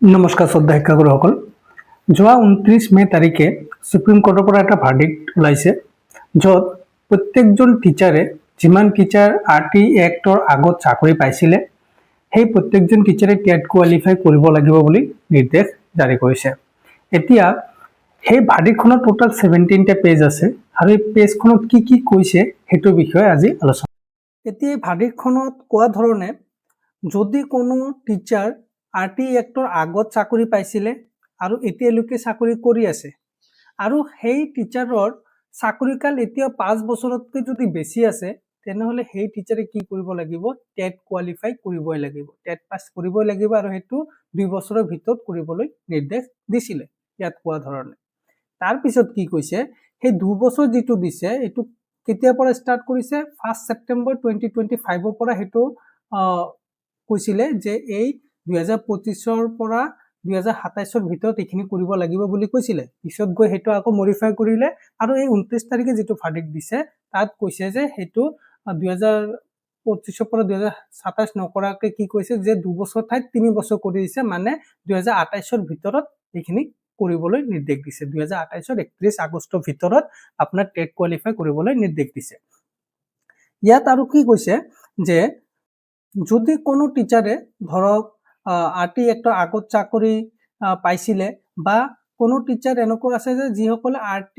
নমস্কাৰ শ্ৰদ্ধা শিক্ষাগুৰুসকল। যোৱা 29 মে তাৰিখে সুপ্ৰিম কোৰ্টৰ পৰা এটা ভাৰ্ডিক্ট ওলাইছে, য'ত প্ৰত্যেকজন টিচাৰে যিমান টিচাৰ RT এক্টৰ আগত চাকৰি পাইছিলে সেই প্ৰত্যেকজন টিচাৰে টেট কোৱালিফাই কৰিব লাগিব বুলি নিৰ্দেশ জাৰি কৰিছে। এতিয়া সেই ভাৰ্ডিক্টখনত টোটাল 17টা পেজ আছে আৰু এই পেজখনত কি কি কৈছে সেইটোৰ বিষয়ে আজি আলোচনা। এতিয়া এই ভাৰ্ডিক্টখনত কোৱা ধৰণে যদি কোনো টিচাৰ RT এক্টৰ আগত চাকৰি পাইছিলে আৰু এতিয়ালৈকে চাকৰি কৰি আছে আৰু সেই টিচাৰৰ চাকৰিকাল এতিয়া 5 বছৰতকৈ যদি বেছি আছে তেনেহলে সেই টিচাৰে কি কৰিব লাগিব, টেট কোৱালিফাই কৰিবই লাগিব, টেট পাছ কৰিবই লাগিব আৰু সেইটো 2 বছৰৰ ভিতৰত কৰিবলৈ নিৰ্দেশ দিছিলে ইয়াত কোৱা ধৰণে। তাৰ পিছত কি কৈছে, সেই 2 বছৰ যিটো দিছে এইটো কেতিয়াৰ পৰা ষ্টাৰ্ট কৰিছে, 1 ছেপ্টেম্বৰ 2025 পৰা সেইটো কৈছিলে যে এই 2025 পৰা 2027 ভিতৰত এইখিনি কৰিব লাগিব বুলি কৈছিলে। পিছত গৈ সেইটো আকৌ মডিফাই কৰিলে আৰু এই 29 তাৰিখে যিটো ভাৰ্ডিক্ট দিছে তাত কৈছে যে সেইটো 2025 পৰা 2027 নকৰাকে কি কৈছে যে 2 বছৰ ঠাইত 3 বছৰ কৰি দিছে, মানে 2028 ভিতৰত এইখিনি কৰিবলৈ নিৰ্দেশ দিছে। 2028 31 আগষ্টৰ ভিতৰত আপোনাৰ টেট কোৱালিফাই কৰিবলৈ নিৰ্দেশ দিছে। ইয়াত আৰু কি কৈছে যে যদি কোনো টিচাৰে ধৰক RT এক্টৰ আগত চাকৰি পাইছিলে বা কোনো টিচাৰ এনেকুৱা আছে যে যিসকলে RT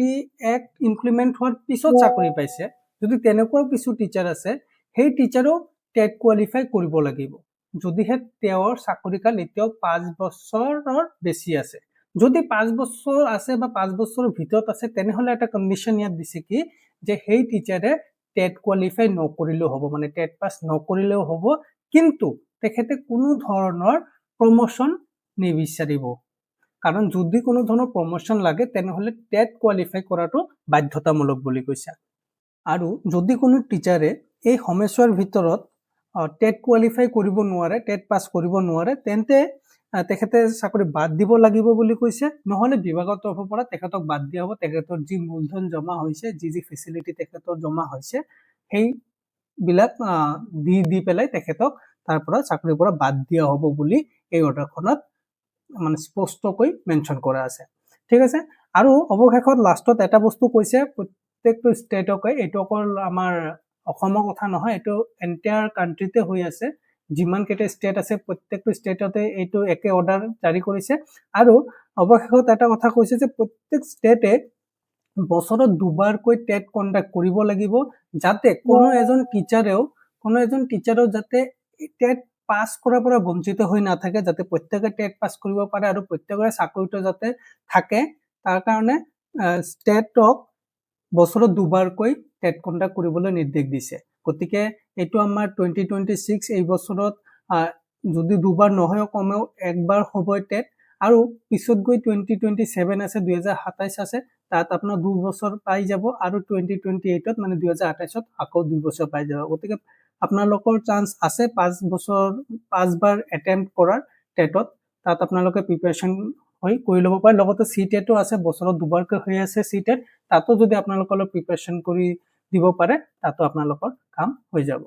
এক্ট ইমপ্লিমেন্ট হোৱাৰ পিছত চাকৰি পাইছে, যদি তেনেকুৱা কিছু টিচাৰ আছে সেই টিচাৰো টেট কোৱালিফাই কৰিব লাগিব যদিহে তেওঁৰ চাকৰিকাল এতিয়াও 5 বছৰৰ বেছি আছে। যদি 5 বছৰ আছে বা 5 বছৰৰ ভিতৰত আছে তেনেহলে এটা কণ্ডিশ্যন ইয়াত দিছে কি যে সেই টিচাৰে টেট কোৱালিফাই নকৰিলেও হ'ব, মানে টেট পাছ নকৰিলেও হ'ব, কিন্তু তেখেতে কোনো ধৰণৰ প্ৰমোশন নিবিচাৰিব। কাৰণ যদি কোনো ধৰণৰ প্ৰমোশন লাগে তেনেহলে টেট কোৱালিফাই কৰাটো বাধ্যতামূলক বুলি কৈছে। আৰু যদি কোনো টিচাৰে এই সময়ছোৱাৰ ভিতৰত টেট কোৱালিফাই কৰিব নোৱাৰে, টেট পাছ কৰিব নোৱাৰে, তেন্তে তেখেতে চাকৰি বাদ দিব লাগিব বুলি কৈছে, নহলে বিভাগৰ তৰফৰ পৰা তেখেতক বাদ দিয়া হ'ব। তেখেতৰ যি মূলধন জমা হৈছে, যি ফেচিলিটি তেখেতৰ জমা হৈছে সেই বিলাক দি পেলাই তেখেতক তাৰ পৰা চাকৰিৰ পৰা বাদ দিয়া হ'ব বুলি এই অৰ্ডাৰখনত মানে স্পষ্টকৈ মেনশ্যন কৰা আছে। ঠিক আছে। আৰু অৱশেষত লাষ্টত এটা বস্তু কৈছে, প্ৰত্যেকটো ষ্টেটকে, এইটো অকল আমাৰ অসমৰ কথা নহয়, এইটো এণ্টায়াৰ কাণ্ট্ৰিতে হৈ আছে, যিমান কেইটা ষ্টেট আছে প্ৰত্যেকটো ষ্টেটতে এইটো একে অৰ্ডাৰ জাৰি কৰিছে। আৰু অৱশেষত এটা কথা কৈছে যে প্ৰত্যেক ষ্টেটে বছৰত 2বাৰকৈ টেট কণ্ডাক্ট কৰিব লাগিব, যাতে কোনো এজন টিচাৰেও যাতে টেট পাছ কৰাৰ পৰা বঞ্চিত হৈ নাথাকে, যাতে প্ৰত্যেকে টেট পাছ কৰিব পাৰে আৰু প্ৰত্যেকৰে চাকৰিটো যাতে থাকে, তাৰ কাৰণে ষ্টেটক বছৰত 2বাৰকৈ টেট কণ্ডাক্ট কৰিবলৈ নিৰ্দেশ দিছে। গতিকে এইটো আমাৰ 2026 এই বছৰত যদি 2বাৰ নহয় কমেও 1বাৰ হ'বই টেট, আৰু পিছত গৈ 2027 আছে, 2027 আছে, তাত আপোনাৰ 2 বছৰ পাই যাব, আৰু 2028 মানে 2028 আকৌ 2 বছৰ পাই যাব। গতিকে আপোনালোকৰ চান্স আছে 5বাৰ এটেম্প্ট কৰাৰ টেটত, তাত আপোনালোকে প্ৰিপাৰেশ্যন কৰি ল'ব পাৰে। লগতে CTETও আছে, বছৰত 2বাৰকৈ হৈ আছে CTET, তাতো যদি আপোনালোকে প্ৰিপাৰেশ্যন কৰি দিব পাৰে তাতো আপোনালোকৰ কাম হৈ যাব।